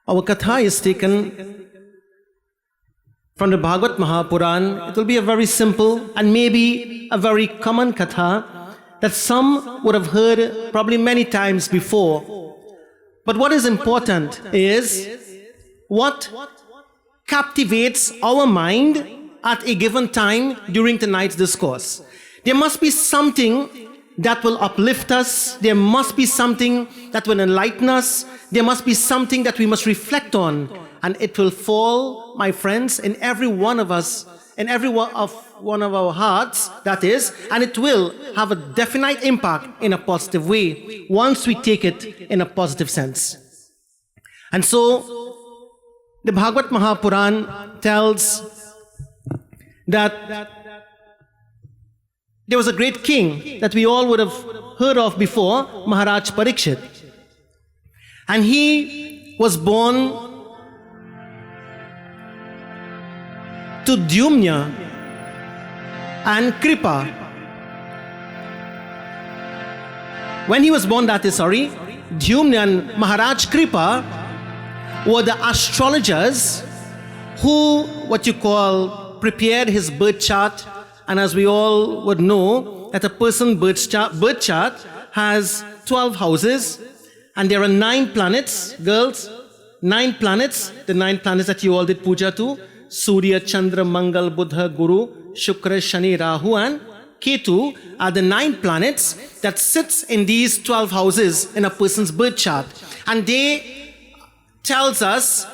Our katha is taken from the Bhagavad Mahapuran. It will be a very simple and maybe a very common katha that some would have heard probably many times before. But what is important is what captivates our mind at a given time during tonight's discourse. There must be something that will uplift us. There must be something that will enlighten us. There must be something that we must reflect on. And it will fall, my friends, in every one of us, in every one of our hearts, that is, and it will have a definite impact in a positive way once we take it in a positive sense. And so, the Bhagavad Mahapuran tells that there was a great king that we all would have heard of before, Maharaj Parikhit. And he was born to Dyumna and Kripa. When he was born, Dyumna and Maharaj Kripa were the astrologers who, prepared his birth chart. And as we all would know, that a person's birth chart has 12 houses, and there are 9 planets, girls, 9 planets, the 9 planets that you all did puja to, Surya, Chandra, Mangal, Buddha, Guru, Shukra, Shani, Rahu, and Ketu are the 9 planets that sits in these 12 houses in a person's birth chart. And they tells us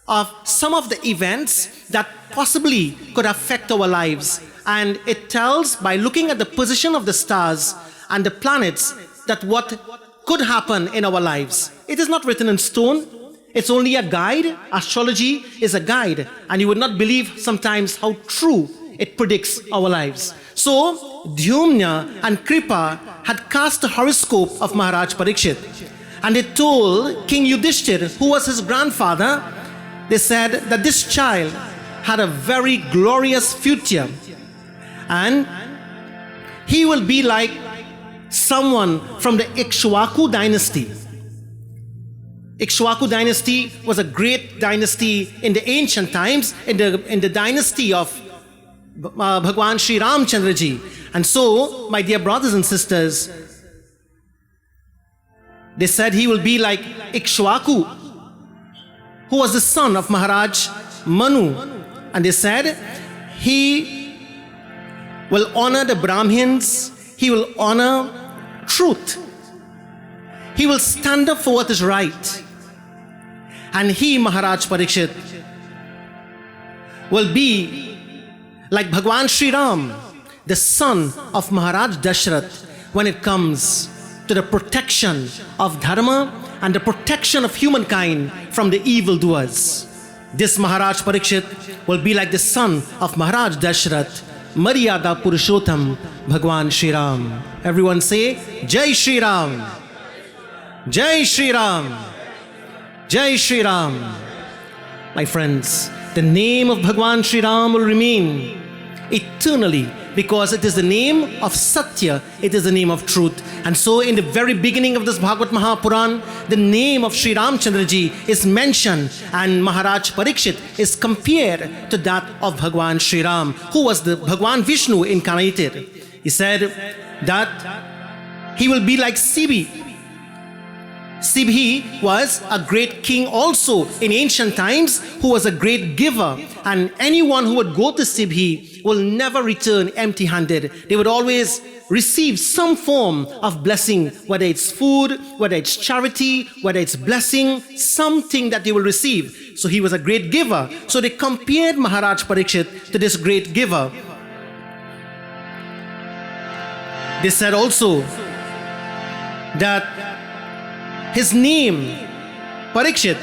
of some of the events that possibly could affect our lives. And it tells, by looking at the position of the stars and the planets, that what could happen in our lives. It is not written in stone. It's only a guide. Astrology is a guide. And you would not believe sometimes how true it predicts our lives. So, Dyumna and Kripa had cast the horoscope of Maharaj Parikhit. And they told King Yudhishthir, who was his grandfather, they said that this child had a very glorious future. And he will be like someone from the Ikshwaku dynasty. Ikshwaku dynasty was a great dynasty in the ancient times, in the dynasty of Bhagwan Sri Ramchandra ji. And so, my dear brothers and sisters, they said he will be like Ikshwaku, who was the son of Maharaj Manu. And they said he will honor the Brahmins, he will honor truth, he will stand up for what is right. And he, Maharaj Parikhit, will be like Bhagwan Sri Ram, the son of Maharaj Dashrath, when it comes to the protection of Dharma and the protection of humankind from the evildoers. This Maharaj Parikhit will be like the son of Maharaj Dashrath, Maryada Purushottam, Bhagwan Sri Ram. Everyone say, Jai Sri Ram, Jai Sri Ram, Jai Sri Ram. My friends, the name of Bhagwan Sri Ram will remain eternally, because it is the name of Satya, it is the name of truth. And so in the very beginning of this Bhagavad Mahapuran, the name of Sri Ramchandra ji is mentioned, and Maharaj Parikhit is compared to that of Bhagwan Sri Ram, who was the Bhagwan Vishnu incarnated. He said that he will be like Sibhi. Sibhi was a great king also in ancient times, who was a great giver, and anyone who would go to Sibhi will never return empty-handed. They would always receive some form of blessing, whether it's food, whether it's charity, whether it's blessing, something that they will receive. So he was a great giver. So they compared Maharaj Parikhit to this great giver. They said also that his name, Parīkṣit,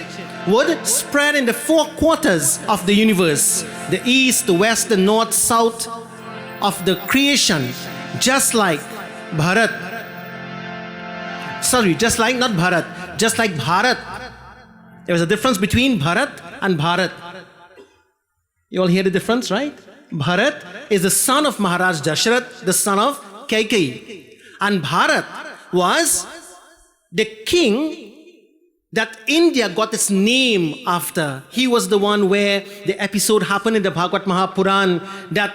would spread in the 4 quarters of the universe, the east, the west, the north, south of the creation, just like Bharat. Just like Bharat. There was a difference between Bharat and Bharat. You all hear the difference, right? Bharat is the son of Maharaj Dashrath, the son of Kaikeyi. And Bharat was the king that India got its name after. He was the one where the episode happened in the Bhagavad Mahapuran that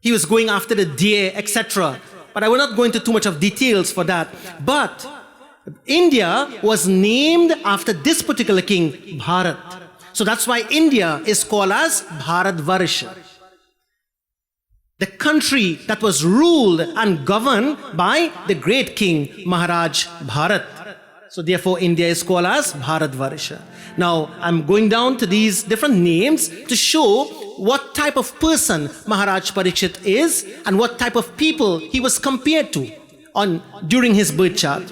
he was going after the deer, etc. But I will not go into too much of details for that. But India was named after this particular king, Bharat. So that's why India is called as Bharatvarsha. The country that was ruled and governed by the great king, Maharaj Bharat. So therefore India is called as Bharatvarsha. Now I'm going down to these different names to show what type of person Maharaj Parikhit is and what type of people he was compared to during his birth chart.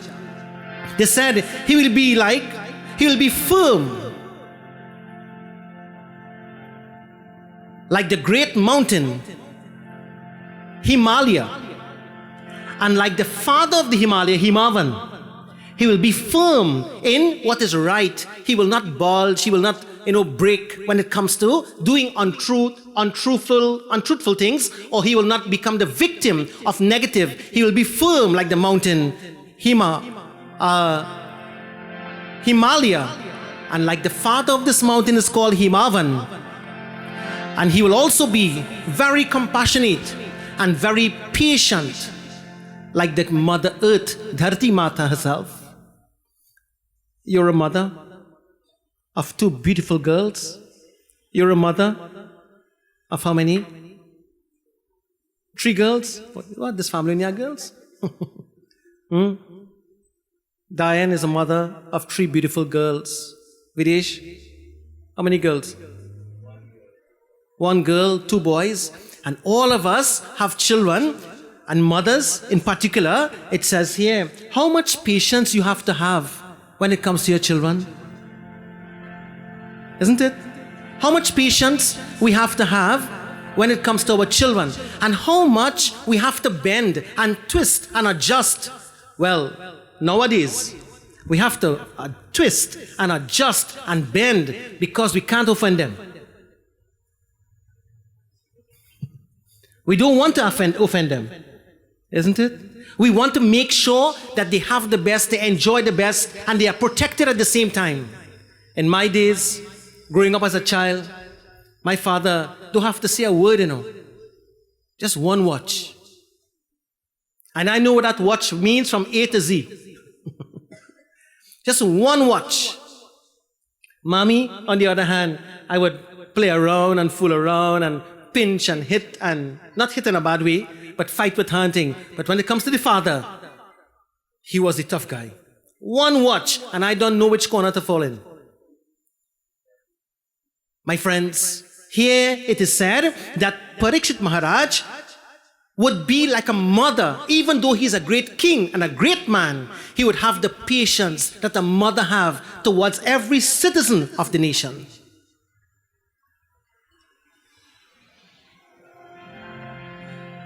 They said he will be firm, like the great mountain, Himalaya, and like the father of the Himalaya, Himavan. He will be firm in what is right. He will not bulge, he will not, break when it comes to doing untruthful things, or he will not become the victim of negative. He will be firm like the mountain, Himalaya, and like the father of this mountain is called Himavan. And he will also be very compassionate and very patient, like the Mother Earth, Dharti Mata herself. You're a mother of 2 beautiful girls. You're a mother of how many? 3 girls? What, this family near girls? Diane is a mother of 3 beautiful girls. Videsh, how many girls? 1 girl, 2 boys. And all of us have children, and mothers in particular. It says here, how much patience you have to have when it comes to your children. Isn't it? How much patience we have to have when it comes to our children, and how much we have to bend and twist and adjust. Well, nowadays, we have to twist and adjust and bend because we can't offend them. We don't want to offend them, isn't it? We want to make sure that they have the best, they enjoy the best, and they are protected at the same time. In my days, growing up as a child, my father don't have to say a word, just 1 watch. And I know what that watch means from A to Z. Just 1 watch. Mommy, on the other hand, I would play around and fool around and pinch and hit, and not hit in a bad way, but fight with hunting. But when it comes to the father, he was the tough guy. 1 watch, and I don't know which corner to fall in. My friends, here it is said that Parīkṣit Maharaj would be like a mother. Even though he's a great king and a great man, he would have the patience that a mother have towards every citizen of the nation.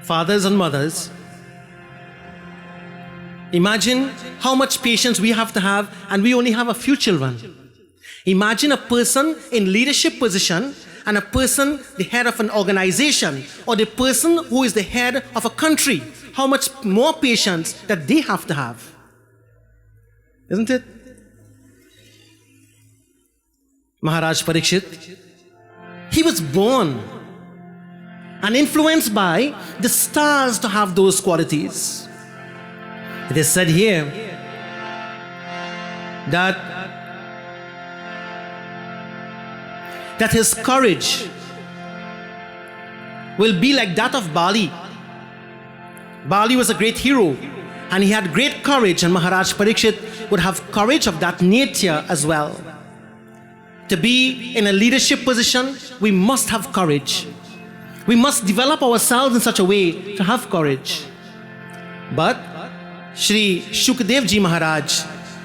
Fathers and mothers, imagine how much patience we have to have, and we only have a few children. Imagine a person in leadership position and a person the head of an organization, or the person who is the head of a country. How much more patience that they have to have. Isn't it? Maharaj Parikhit, he was born and influenced by the stars to have those qualities. It is said here that his courage will be like that of Bali. Bali was a great hero, and he had great courage, and Maharaj Parikhit would have courage of that nature as well. To be in a leadership position, we must have courage. We must develop ourselves in such a way to have courage. But Shri Shukdev Ji Maharaj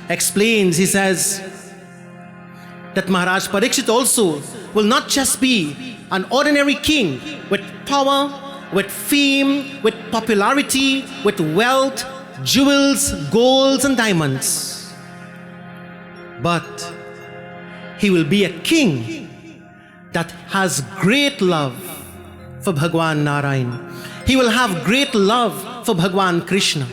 explains, he says that Maharaj Parikhit also will not just be an ordinary king with power, with fame, with popularity, with wealth, jewels, golds and diamonds. But he will be a king that has great love for Bhagwan Narayan. He will have great love for Bhagwan Krishna.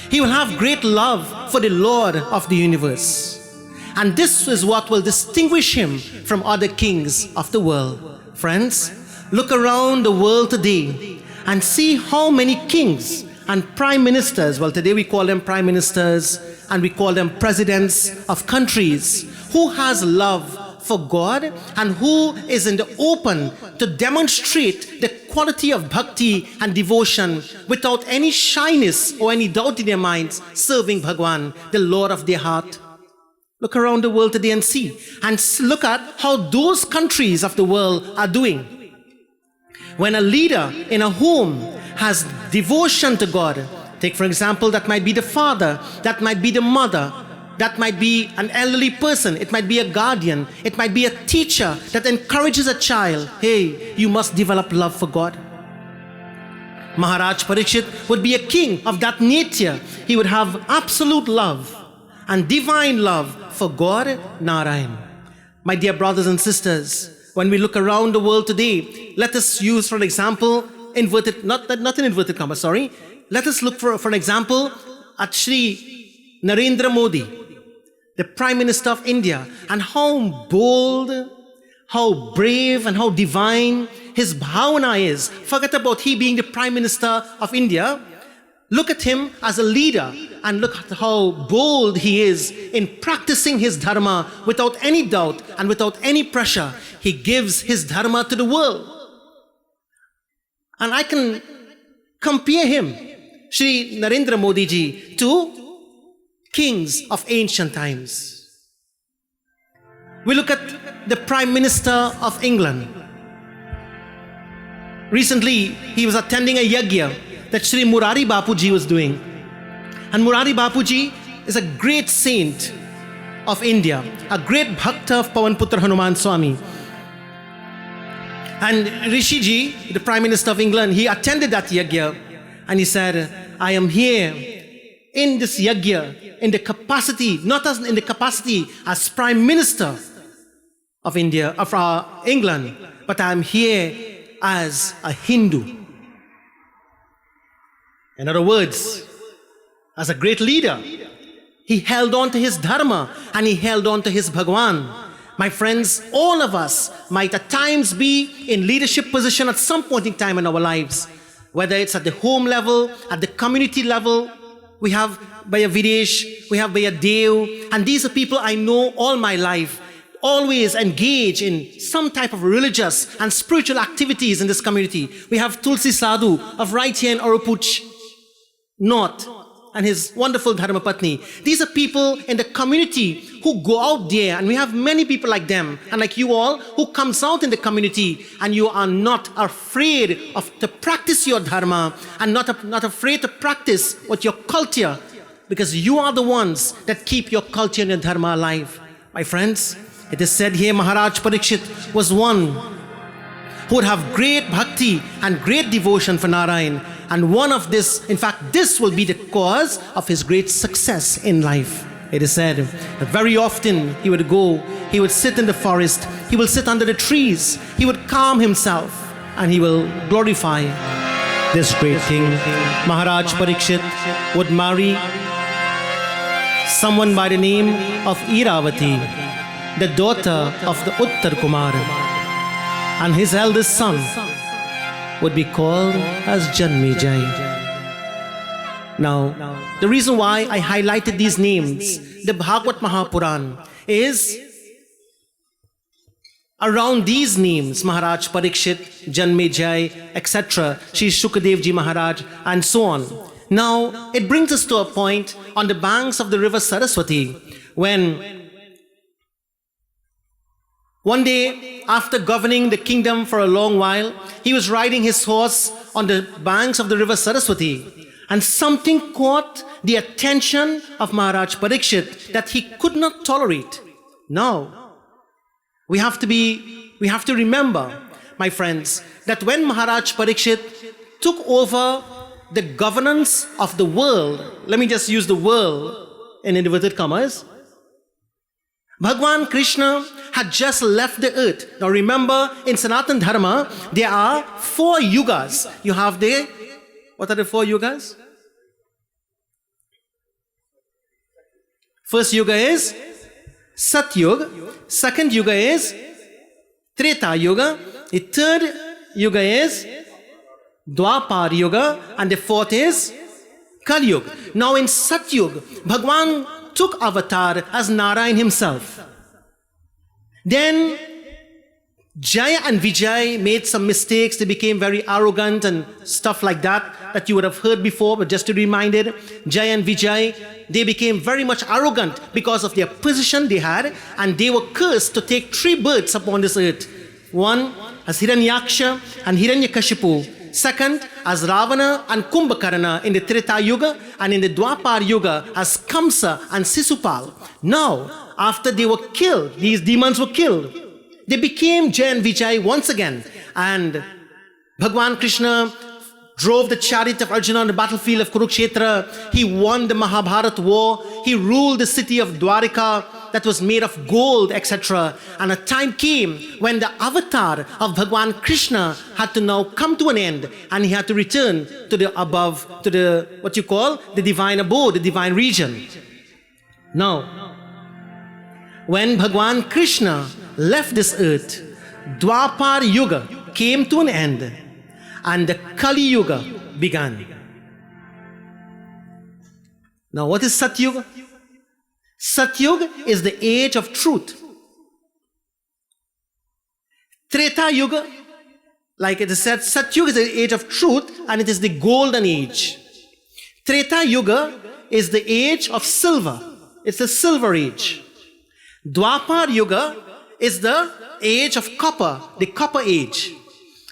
He will have great love for the Lord of the universe. And this is what will distinguish him from other kings of the world. Friends, look around the world today and see how many kings and prime ministers, well, today we call them prime ministers and we call them presidents of countries, who has love for God and who is in the open to demonstrate the quality of bhakti and devotion without any shyness or any doubt in their minds, serving Bhagwan, the Lord of their heart. Look around the world today and see, and look at how those countries of the world are doing. When a leader in a home has devotion to God, take for example, that might be the father, that might be the mother, that might be an elderly person, it might be a guardian, it might be a teacher that encourages a child, hey, you must develop love for God. Maharaj Parikhit would be a king of that nature. He would have absolute love and divine love for God, Narayan. My dear brothers and sisters, when we look around the world today, let us use, for example, inverted, not in inverted commas, sorry. Let us look for an example at Shri Narendra Modi, the Prime Minister of India, and how bold, how brave, and how divine his bhavana is. Forget about he being the Prime Minister of India. Look at him as a leader and look at how bold he is in practicing his dharma without any doubt and without any pressure. He gives his dharma to the world. And I can compare him, Shri Narendra Modi ji, to kings of ancient times. We look at the Prime Minister of England. Recently, he was attending a yajna that Shri Murari Bapuji was doing. And Murari Bapuji is a great saint of India, a great bhakta of Pawan Putra Hanuman Swami. And Rishiji, the Prime Minister of England, he attended that yajna and he said, I am here in this yajna in the capacity, not as in the capacity as Prime Minister of India, of England, but I am here as a Hindu. In other words, as a great leader, he held on to his dharma and he held on to his Bhagwan. My friends, all of us might at times be in leadership position at some point in time in our lives, whether it's at the home level, at the community level. We have Bhaiya Videsh, we have Bhaiya Dev, and these are people I know all my life, always engage in some type of religious and spiritual activities in this community. We have Tulsi Sadhu of right here in Orupuch North and his wonderful Dharma Patni. These are people in the community who go out there, and we have many people like them and like you all who comes out in the community, and you are not afraid to practice your dharma and not afraid to practice what your culture, because you are the ones that keep your culture and your dharma alive. My friends, it is said here Maharaj Parikhit was one who would have great bhakti and great devotion for Narayan. And one of this, in fact, this will be the cause of his great success in life. It is said that very often he would go, he would sit in the forest, he will sit under the trees, he would calm himself, and he will glorify this great king. Maharaj Parikhit would marry someone by the name of Iravati, the daughter of the Uttar Kumar, and his eldest son would be called as Janmejai. Now, the reason why I highlighted these names, the Bhagavad Mahapuran, is around these names, Maharaj Parikhit, Janmejai, etc., Shri Shukadev Ji Maharaj, and so on. Now, it brings us to a point on the banks of the river Saraswati, when one day, after governing the kingdom for a long while, he was riding his horse on the banks of the river Saraswati, and something caught the attention of Maharaj Parikhit that he could not tolerate. Now, we have to remember, my friends, that when Maharaj Parikhit took over the governance of the world, let me just use the world in inverted commas, Bhagwan Krishna had just left the earth. Now remember, in Sanatan Dharma, there are 4 yugas. You have what are the 4 yugas? First yuga is Satyuga. Second Yuga is Treta Yuga. The third Yuga is Dwapar Yuga. And the fourth is Kali Yuga. Now in Satyuga, Bhagwan took avatar as Narayan himself. Then Jaya and Vijay made some mistakes. They became very arrogant and stuff like that you would have heard before, but just to be reminded, Jaya and Vijay, they became very much arrogant because of their position they had, and they were cursed to take 3 births upon this earth. One as Hiranyaksha and Hiranyakashipu. Second as Ravana and Kumbhakarna in the Treta Yuga, and in the Dwapar Yuga as Kamsa and Sisupal. Now, after they were killed, these demons were killed, they became Jaya and Vijay once again, and Bhagwan Krishna drove the chariot of Arjuna on the battlefield of Kurukshetra. He won the Mahabharata war. He ruled the city of Dwarika that was made of gold, etc. And a time came when the avatar of Bhagwan Krishna had to now come to an end, and he had to return to the above, to the, what you call, the divine abode, the divine region. Now, when Bhagwan Krishna left this earth, Dwapar Yuga came to an end and the Kali Yuga began. Now what is Satyuga? Satyuga is the age of truth. Treta Yuga, like it is said, Satyuga is the age of truth and it is the golden age. Treta Yuga is the age of silver. It's the silver age. Dwapar Yuga is the age of copper, the copper age.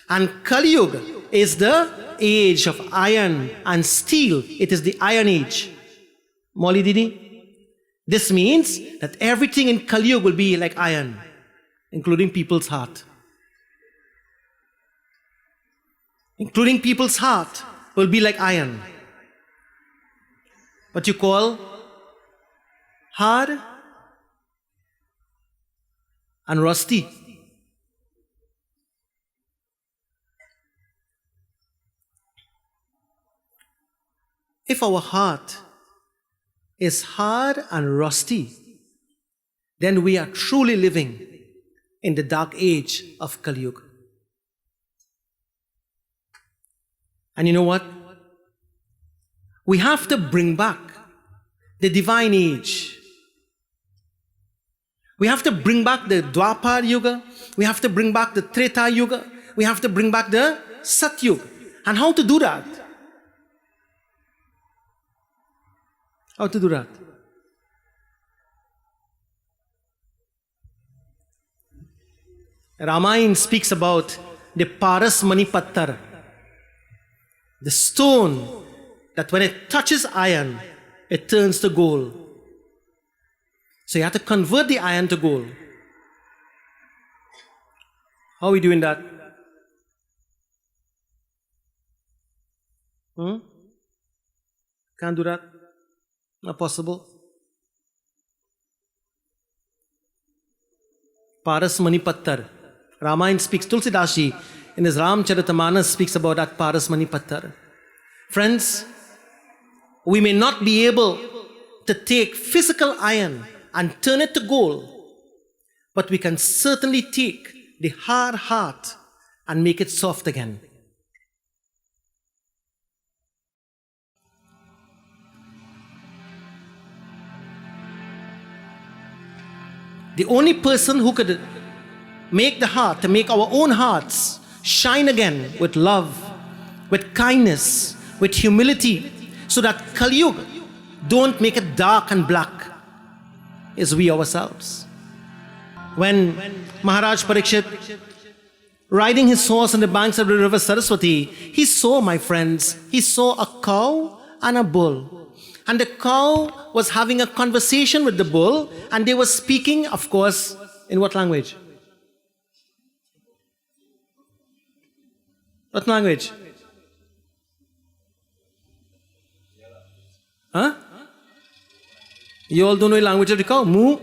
And Kali Yuga is the age of iron and steel. It is the iron age. Molly Didi? This means that everything in Kali Yuga will be like iron, including people's heart. Including people's heart will be like iron. What you call hard and rusty. If our heart is hard and rusty, then we are truly living in the dark age of Kali Yuga. And you know what? We have to bring back the divine age. We have to bring back the Dwapar Yuga. We have to bring back the Treta Yuga. We have to bring back the Satyuga. And how to do that? How to do that? Ramayana speaks about the Paras Mani Pattar, the stone that when it touches iron, it turns to gold. So you have to convert the iron to gold. How are we doing that? Can't do that? Not possible. Paras Mani Pattar. Ramayana speaks, Tulsidashi in his Ramcharitamanas speaks about that Paras Mani Pattar. Friends, we may not be able to take physical iron and turn it to gold, but we can certainly take the hard heart and make it soft again. The only person who could make the heart, to make our own hearts shine again with love, with kindness, with humility, so that Kali Yuga don't make it dark and black, is we ourselves. When Maharaj Parikhit, riding his horse on the banks of the river Saraswati, he saw, my friends, he saw a cow and a bull. And the cow was having a conversation with the bull, and they were speaking, of course, in what language? What language? Huh? You all don't know the language of the cow? Moo?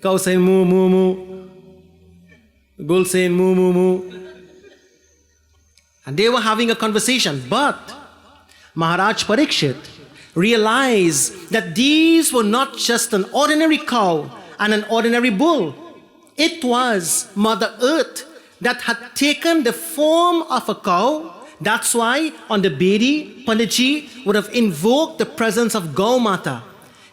Cow saying moo, moo, moo. Bull saying moo, moo, moo. And they were having a conversation. But Maharaj Parikhit realize that these were not just an ordinary cow and an ordinary bull. It was Mother Earth that had taken the form of a cow. That's why on the Bedi, Panditji would have invoked the presence of Gau Mata.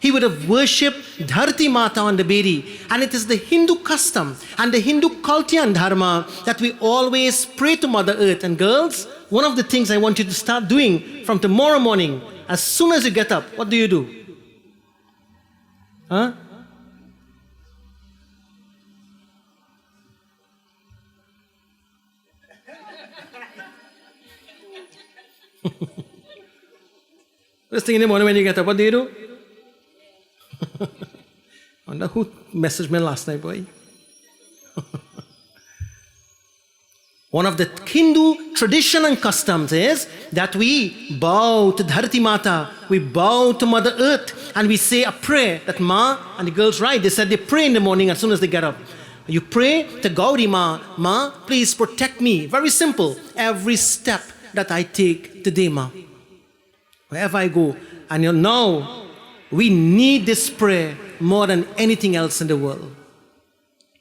He would have worshipped Dharti Mata on the Bedi. And it is the Hindu custom and the Hindu culture and Dharma that we always pray to Mother Earth. And girls, one of the things I want you to start doing from tomorrow morning, as soon as you get up, what do? Huh? First thing in the morning when you get up, what do? I wonder who messaged me last night, boy. One of the Hindu tradition and customs is that we bow to Dharti Mata, we bow to Mother Earth, and we say a prayer that Ma, and the girls right, they said they pray in the morning as soon as they get up. You pray to Gauri Ma, Ma, please protect me. Very simple. Every step that I take today, Ma. Wherever I go. And you know, we need this prayer more than anything else in the world.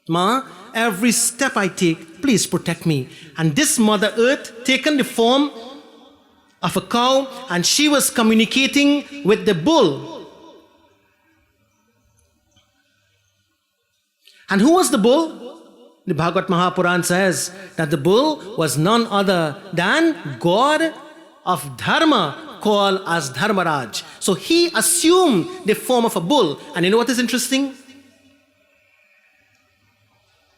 Ma, every step I take, please protect me. And this Mother Earth taken the form of a cow, and she was communicating with the bull. And who was the bull? The Bhagavad Mahapuran says that the bull was none other than God of Dharma, called as Dharmaraj. So he assumed the form of a bull. And you know what is interesting?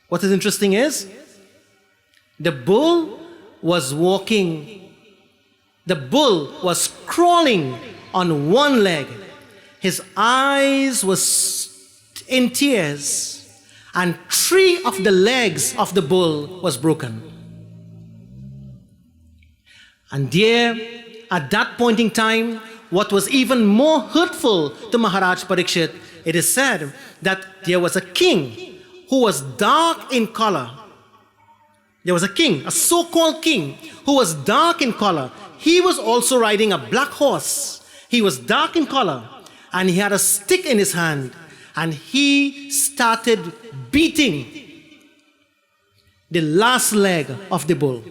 What is interesting is, the bull was walking, the bull was crawling on one leg. His eyes was in tears, and 3 of the legs of the bull was broken. And there, at that point in time, what was even more hurtful to Maharaj Parikhit, it is said that there was a king who was dark in color. There was a king, a so-called king, who was dark in color. He was also riding a black horse. He was dark in color, and he had a stick in his hand, and he started beating the last leg of the bull.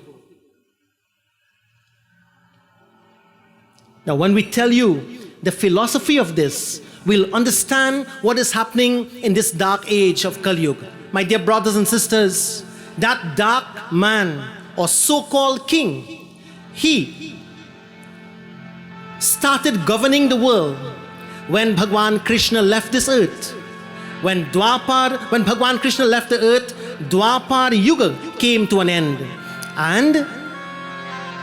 Now, when we tell you the philosophy of this, we'll understand what is happening in this dark age of Kali Yuga. My dear brothers and sisters, that dark man or so-called king, he started governing the world when Bhagwan Krishna left this earth. When Bhagwan Krishna left the earth, Dwapar Yuga came to an end. And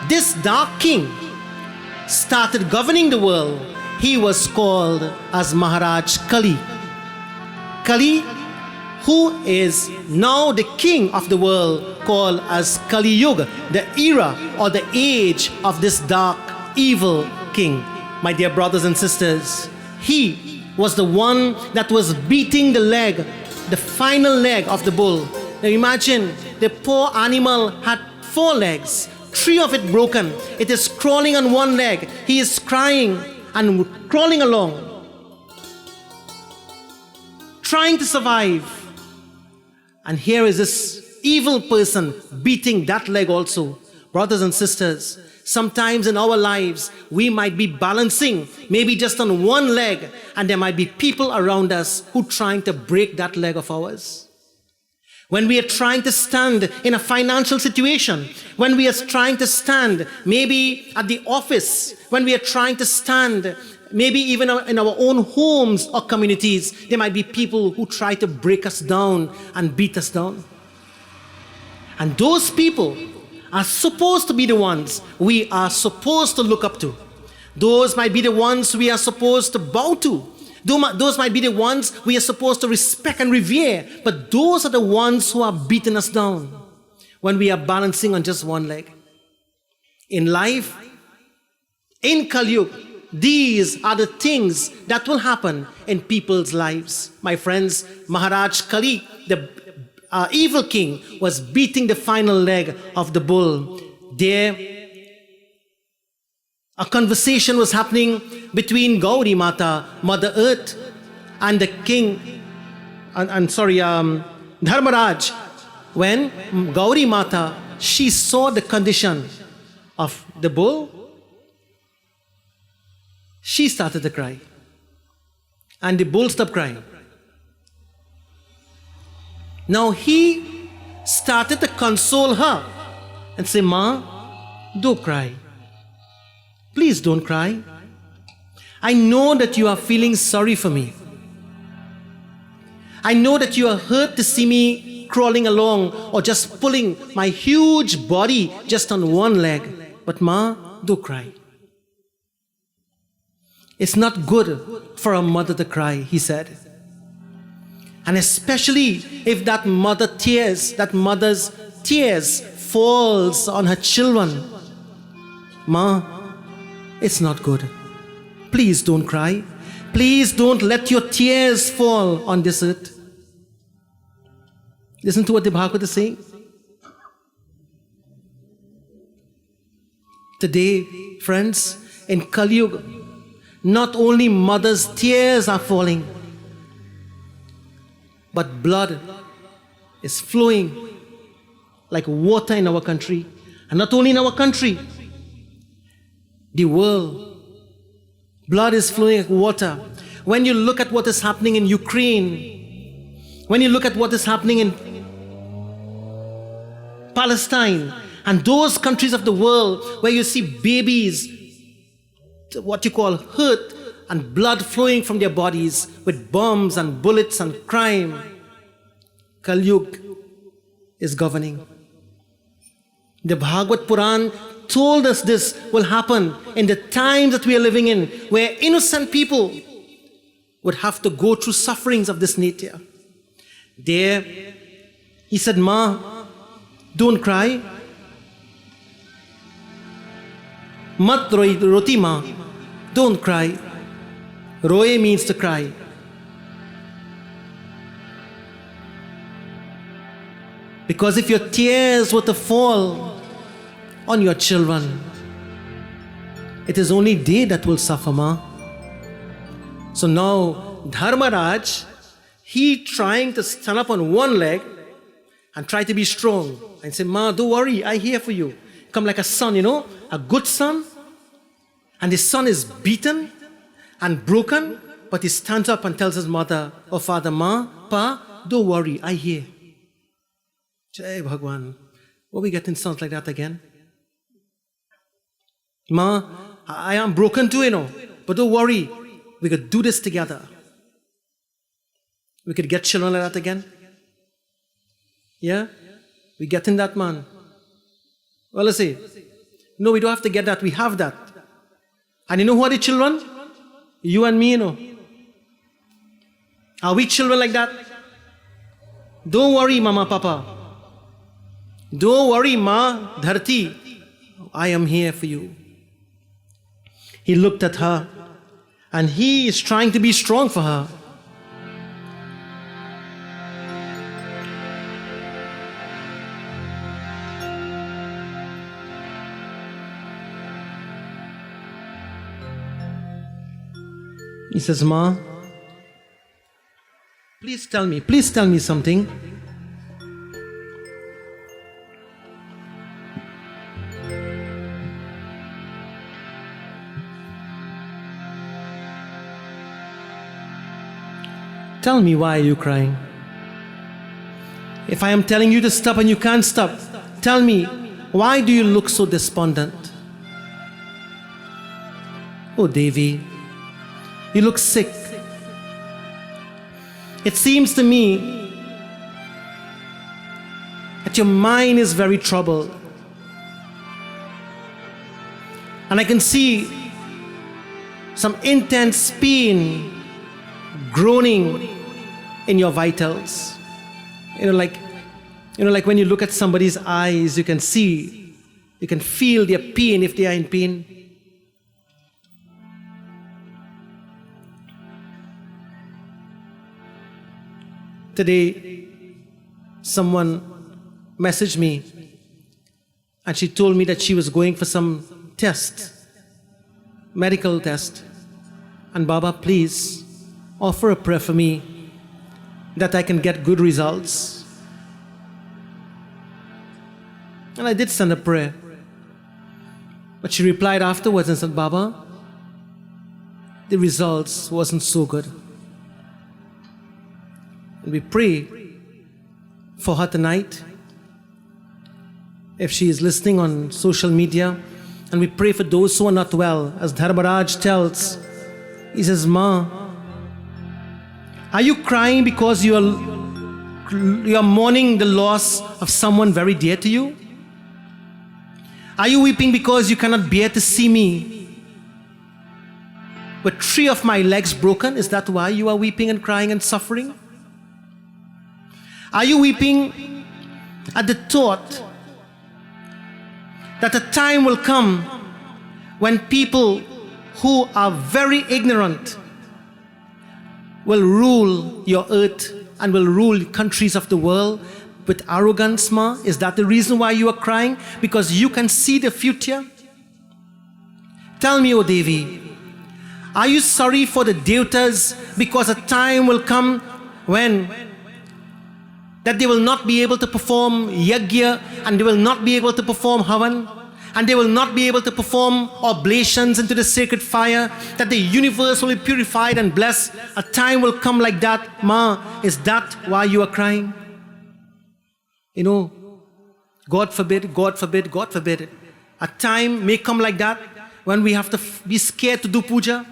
this dark king started governing the world. He was called as Maharaj Kali. Kali, who is now the king of the world, called as Kali Yuga, the era or the age of this dark, evil king. My dear brothers and sisters, he was the one that was beating the leg, the final leg of the bull. Now imagine, the poor animal had 4 legs, 3 of it broken. It is crawling on one leg. He is crying and crawling along, trying to survive. And here is this evil person beating that leg also. Brothers and sisters, sometimes in our lives, we might be balancing maybe just on one leg, and there might be people around us who are trying to break that leg of ours. When we are trying to stand in a financial situation, when we are trying to stand maybe at the office, when we are trying to stand maybe even in our own homes or communities, there might be people who try to break us down and beat us down. And those people are supposed to be the ones we are supposed to look up to. Those might be the ones we are supposed to bow to. Those might be the ones we are supposed to respect and revere, but those are the ones who are beating us down when we are balancing on just one leg. In life, in Kali Yuga, these are the things that will happen in people's lives. My friends, Maharaj Kali, the evil king, was beating the final leg of the bull. There, a conversation was happening between Gauri Mata, Mother Earth, and the king, Dharmaraj. When Gauri Mata, she saw the condition of the bull, she started to cry. And the bull stopped crying. Now he started to console her and say, Ma, don't cry. Please don't cry. I know that you are feeling sorry for me. I know that you are hurt to see me crawling along or just pulling my huge body just on one leg. But Ma, don't cry. It's not good for a mother to cry, he said. And especially if that mother's tears falls on her children. Ma, it's not good. Please don't cry. Please don't let your tears fall on this earth. Listen to what the Bhagavad is saying. Today, friends, in Kali Yuga, not only mothers' tears are falling, but blood is flowing like water in our country. And not only in our country, the world. Blood is flowing like water. When you look at what is happening in Ukraine, when you look at what is happening in Palestine, and those countries of the world where you see babies, what you call hurt, and blood flowing from their bodies with bombs and bullets and crime, Kali Yuga is governing. The Bhagavad Puran told us this will happen in the times that we are living in, where innocent people would have to go through sufferings of this nature. There, he said, Ma, don't cry. Mat roti ma, don't cry. Roye means to cry. Because if your tears were to fall on your children, it is only they that will suffer, Ma. So now, Dharmaraj, he trying to stand up on one leg and try to be strong and say, Ma, don't worry, I'm here for you. Come like a son, a good son. And his son is beaten and broken, but he stands up and tells his mother or father, Ma, Pa, don't worry, I'm here. Jai Bhagwan. What we getting sounds like that again? Ma, I am broken too, but don't worry, we could do this together. We could get children like that again. Yeah? We getting that, man? Well, let's see. No, we don't have to get that, we have that. And you know who are the children? You and me, Are we children like that? Don't worry, Mama, Papa. Don't worry, Ma, Dharti. I am here for you. He looked at her and he is trying to be strong for her. He says, Ma, please tell me something. Tell me, why are you crying? If I am telling you to stop and you can't stop, tell me, why do you look so despondent? Oh, Devi, you look sick. It seems to me that your mind is very troubled. And I can see some intense pain groaning in your vitals. Like when you look at somebody's eyes, you can feel their pain if they are in pain. Today, someone messaged me and she told me that she was going for some test medical test. And Baba, please offer a prayer for me that I can get good results. And I did send a prayer. But she replied afterwards and said, Baba, the results wasn't so good. And we pray for her tonight, if she is listening on social media, and we pray for those who are not well. As Dharmaraj tells, he says, Ma, are you crying because you are mourning the loss of someone very dear to you? Are you weeping because you cannot bear to see me with 3 of my legs broken? Is that why you are weeping and crying and suffering? Are you weeping at the thought that a time will come when people who are very ignorant will rule your earth and will rule countries of the world with arrogance, Ma? Is that the reason why you are crying? Because you can see the future? Tell me, O Devi, are you sorry for the devatas because a time will come when that they will not be able to perform yajna, and they will not be able to perform havan, and they will not be able to perform oblations into the sacred fire, that the universe will be purified and blessed? A time will come like that, Ma. Is that why you are crying? You know, God forbid, God forbid, God forbid, a time may come like that when we have to be scared to do puja.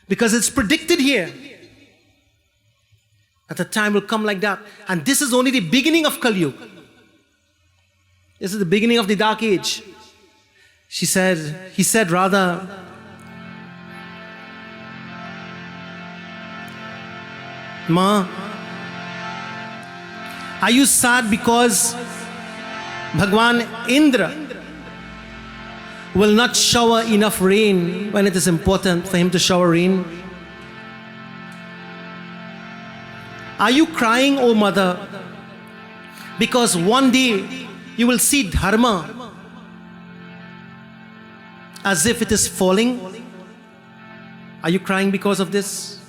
Because it's predicted here that a time will come like that. And this is only the beginning of Kali Yuga. This is the beginning of the dark age. He said rather, Ma, are you sad because Bhagwan Indra will not shower enough rain when it is important for him to shower rain? Are you crying, O mother, because one day you will see Dharma as if it is falling? Are you crying because of this?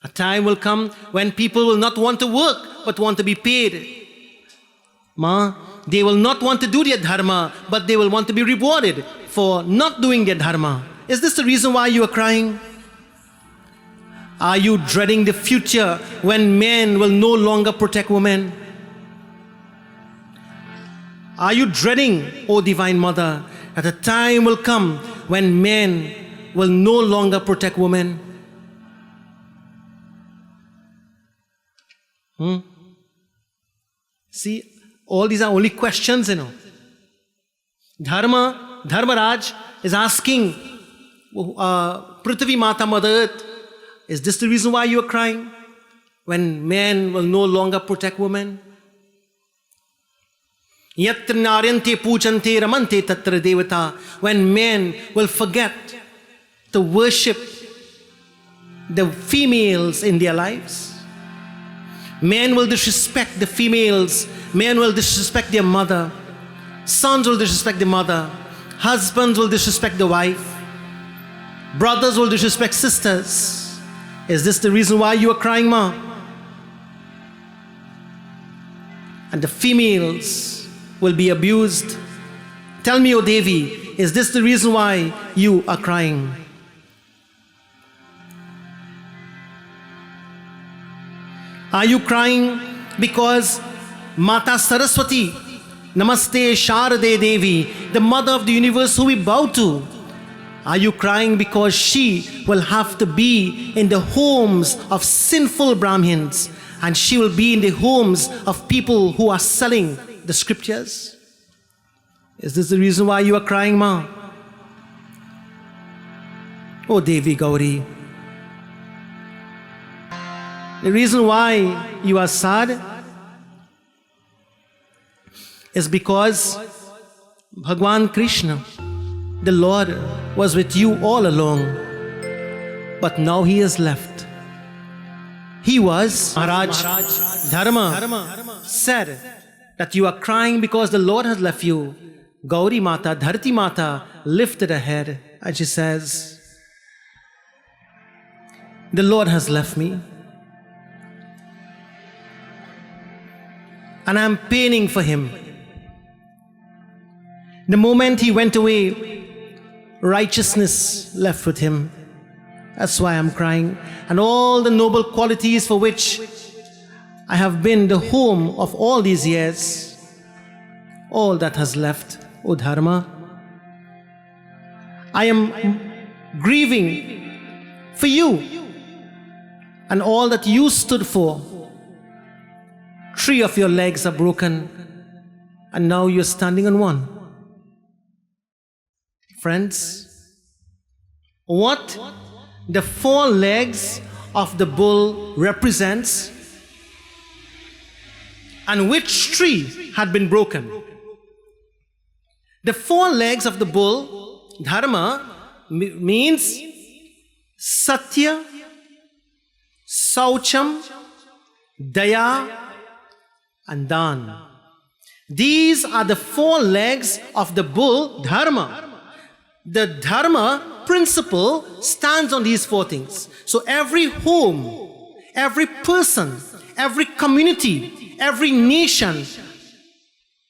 A time will come when people will not want to work but want to be paid. Ma, they will not want to do their Dharma, but they will want to be rewarded for not doing their Dharma. Is this the reason why you are crying? Are you dreading the future when men will no longer protect women? Are you dreading, O Divine Mother, that a time will come when men will no longer protect women? See, all these are only questions, you know. Dharmaraj is asking Prithvi Mata, Mother Earth, is this the reason why you are crying? When men will no longer protect women? Yatra naryante pujante ramante tatra devata. When men will forget to worship the females in their lives. Men will disrespect the females. Men will disrespect their mother. Sons will disrespect the mother. Husbands will disrespect the wife. Brothers will disrespect sisters. Is this the reason why you are crying, Ma? And the females will be abused. Tell me, O Devi, is this the reason why you are crying? Are you crying because Mata Saraswati, Namaste Sharade Devi, the mother of the universe who we bow to, are you crying because she will have to be in the homes of sinful Brahmins, and she will be in the homes of people who are selling the scriptures? Is this the reason why you are crying, Ma? Oh Devi Gauri, the reason why you are sad is because Bhagwan Krishna, the Lord, was with you all along, but now he has left. He was, Maharaj Dharma said that you are crying because the Lord has left you. Gauri Mata, Dharti Mata lifted her head and she says, the Lord has left me and I am paining for him. The moment he went away, righteousness left with him. That's why I'm crying. And all the noble qualities for which I have been the home of all these years, all that has left, O Dharma. I am grieving for you and all that you stood for. 3 of your legs are broken and now you're standing on one. Friends, what the 4 legs of the bull represents and which tree had been broken. The 4 legs of the bull, Dharma, means Satya, Saucham, Daya and Dan. These are the 4 legs of the bull, Dharma. The Dharma principle stands on these 4 things. So every home, every person, every community, every nation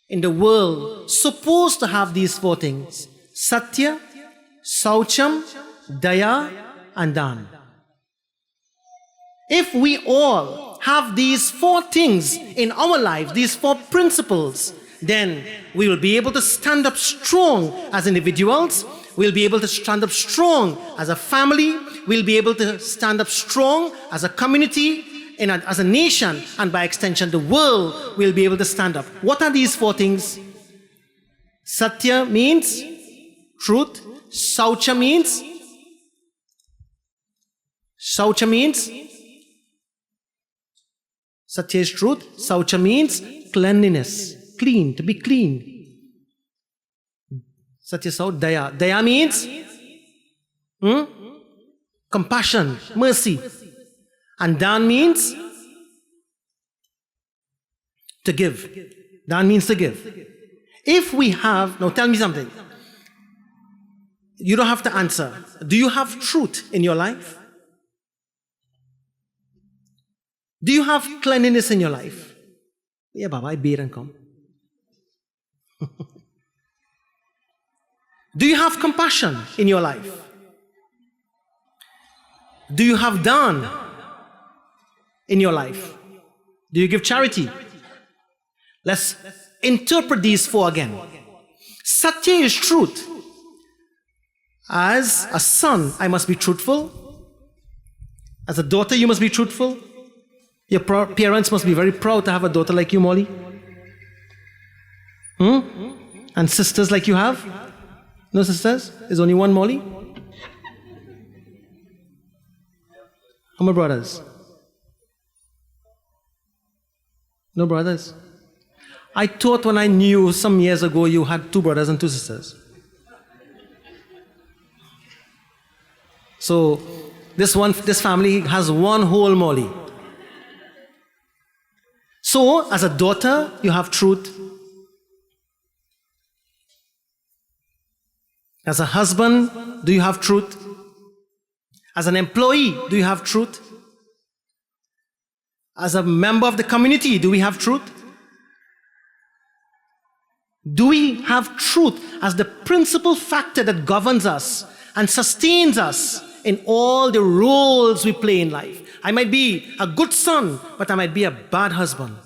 in the world supposed to have these 4 things: Satya, Saucham, Daya and Dan. If we all have these 4 things in our lives, these 4 principles, then we will be able to stand up strong as individuals. We'll be able to stand up strong as a family. We'll be able to stand up strong as a community, as a nation, and by extension, the world will be able to stand up. What are these 4 things? Satya means truth. Saucha means Satya is truth. Saucha means cleanliness, clean, to be clean. Satya Sau, Daya. Daya means compassion, mercy. And Dan means to give. Dan means to give. If we have, now tell me something. You don't have to answer. Do you have truth in your life? Do you have cleanliness in your life? Yeah, Baba, I bear and come. Do you have compassion in your life? Do you have dhan in your life? Do you give charity? Let's interpret these 4 again. Satya is truth. As a son, I must be truthful. As a daughter, you must be truthful. Your parents must be very proud to have a daughter like you, Molly. And sisters like you have. No sisters? There's only one Molly? How many brothers? No brothers? I thought when I knew some years ago you had 2 brothers and 2 sisters. So this family has one whole Molly. So as a daughter, you have truth. As a husband, do you have truth? As an employee, do you have truth? As a member of the community, do we have truth? Do we have truth as the principal factor that governs us and sustains us in all the roles we play in life? I might be a good son, but I might be a bad husband,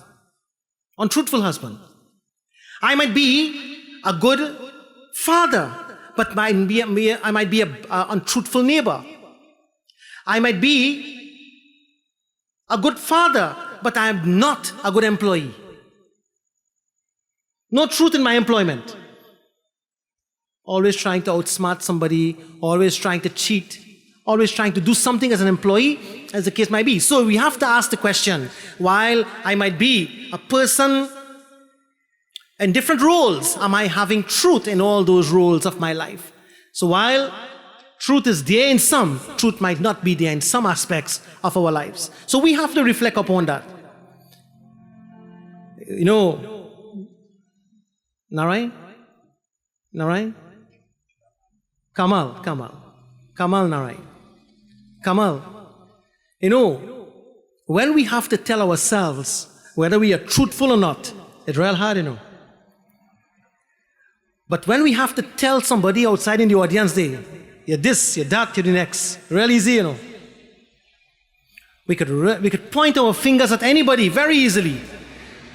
untruthful husband. I might be a good father, but I might be an untruthful neighbor. I might be a good father, but I am not a good employee. No truth in my employment. Always trying to outsmart somebody, always trying to cheat, always trying to do something as an employee, as the case might be. So we have to ask the question, while I might be a person in different roles, am I having truth in all those roles of my life? So while truth is there in some, truth might not be there in some aspects of our lives. So we have to reflect upon that. You know, Narayan, Narayan? Kamal Narayan. Kamal. You know, when we have to tell ourselves whether we are truthful or not, it's real hard, you know. But when we have to tell somebody outside in the audience, you're this, you're that, you're the next, real easy, you know. We could point our fingers at anybody very easily.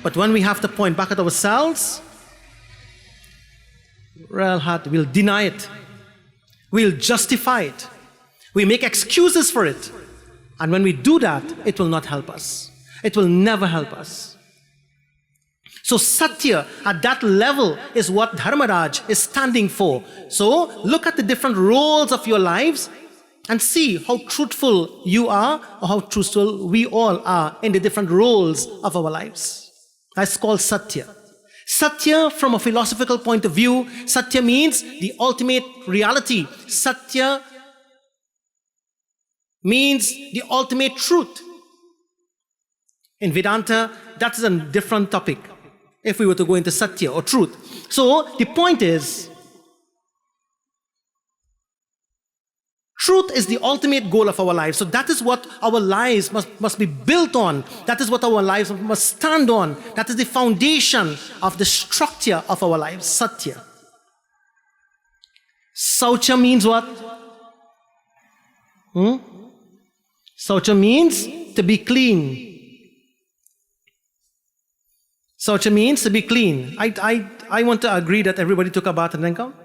But when we have to point back at ourselves, real hard, we'll deny it. We'll justify it. We make excuses for it. And when we do that, it will not help us. It will never help us. So Satya at that level is what Dharmaraj is standing for. So look at the different roles of your lives and see how truthful you are or how truthful we all are in the different roles of our lives. That's called Satya. Satya from a philosophical point of view, Satya means the ultimate reality. Satya means the ultimate truth. In Vedanta, that is a different topic, if we were to go into Satya or truth. So the point is, truth is the ultimate goal of our lives. So that is what our lives must be built on. That is what our lives must stand on. That is the foundation of the structure of our lives, Satya. Saucha means what? Saucha means to be clean. Saucha means to be clean. I want to agree that everybody took a bath and then come.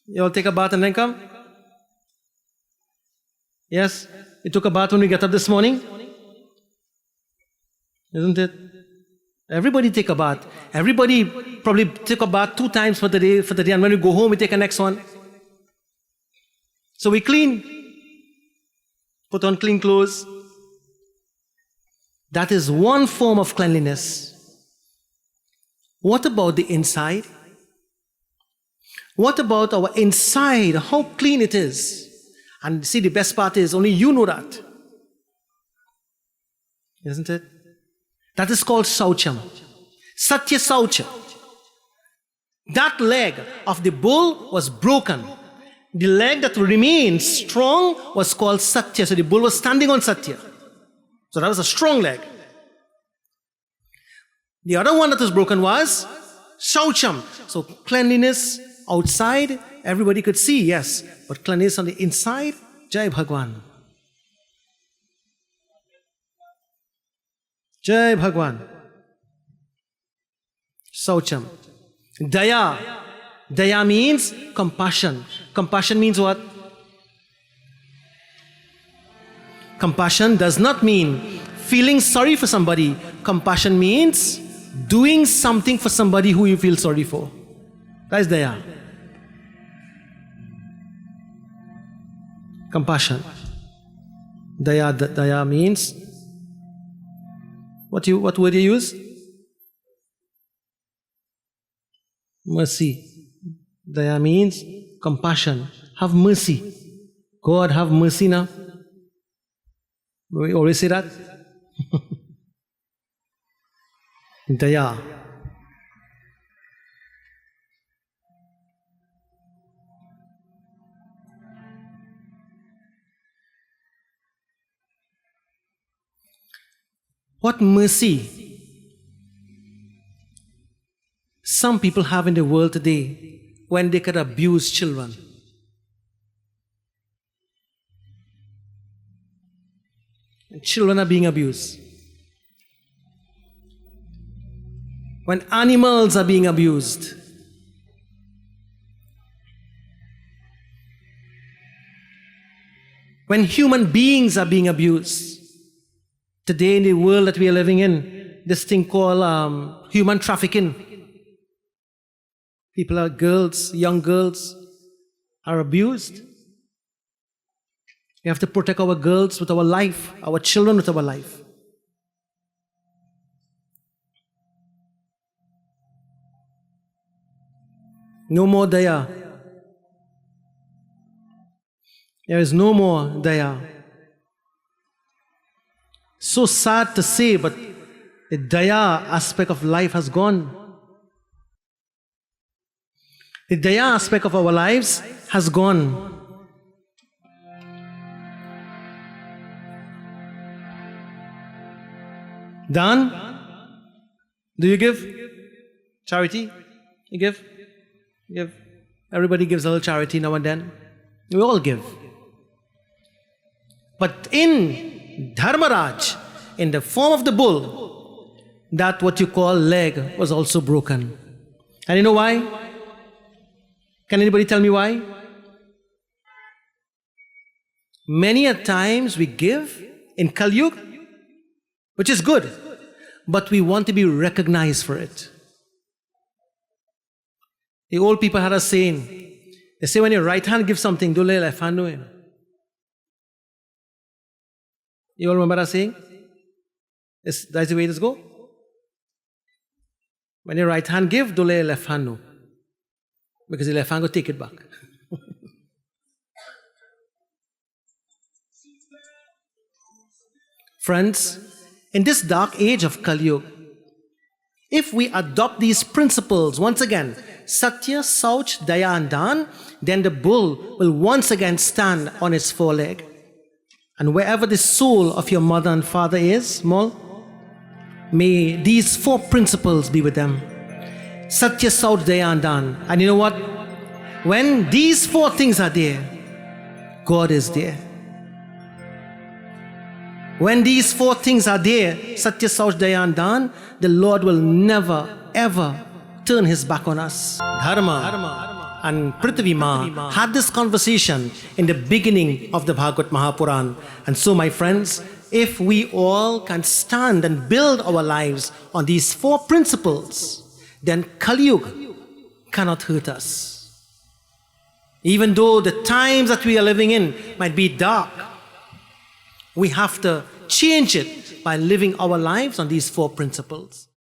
You all take a bath and then come? Yes? You took a bath when we get up this morning? Isn't it? Everybody take a bath. Everybody probably took a bath 2 times for the day, and when we go home, we take a next one. So we clean. Put on clean clothes. That is one form of cleanliness. What about the inside? What about our inside? How clean it is? And see, the best part is only you know that. Isn't it? That is called Saucham. Satya Saucha. That leg of the bull was broken. The leg that remained strong was called Satya. So the bull was standing on Satya. So that was a strong leg. The other one that was broken was Saucham. So cleanliness outside, everybody could see, yes. But cleanliness on the inside, Jai Bhagwan. Jai Bhagwan. Saucham. Daya. Daya means compassion. Compassion means what? Compassion does not mean feeling sorry for somebody. Compassion means doing something for somebody who you feel sorry for. That is Daya. Compassion. Daya means, what word you use? Mercy. Daya means compassion. Have mercy. God, have mercy now. We always say that. Daya. What mercy some people have in the world today when they could abuse children. Children are being abused. When animals are being abused. When human beings are being abused. Today in the world that we are living in, this thing called human trafficking. People are girls, young girls are abused. We have to protect our girls with our life, our children with our life. No more Daya. There is no more Daya. So sad to say, but the Daya aspect of life has gone. The daya aspect of our lives has gone. Dan, do you give? Charity? You give? You give? Everybody gives a little charity now and then. We all give. But in Dharmaraj, in the form of the bull, that what you call leg was also broken. And you know why? Can anybody tell me why? Many a times we give in Kali Yuga, which is good, but we want to be recognized for it. The old people had a saying. They say when your right hand gives something, don't let your left hand do it. You all remember that saying? That's the way it goes. When your right hand gives, don't let your left hand know. Because your left hand will take it back. Friends, in this dark age of Kali Yuga, if we adopt these principles, once again, Satya, Sauch, Daya and Dan, then the bull will once again stand on its foreleg. And wherever the soul of your mother and father is, may these four principles be with them. Satya, Sauch, Daya and Dan. And you know what? When these four things are there, God is there. When these four things are there, Satya, Sauch, Daya and Dan, the Lord will never, ever turn his back on us. Dharma and Prithvi Ma had this conversation in the beginning of the Bhagavad Mahapuran. And so, my friends, if we all can stand and build our lives on these four principles, then Kali Yuga cannot hurt us. Even though the times that we are living in might be dark, we have to change it by living our lives on these four principles.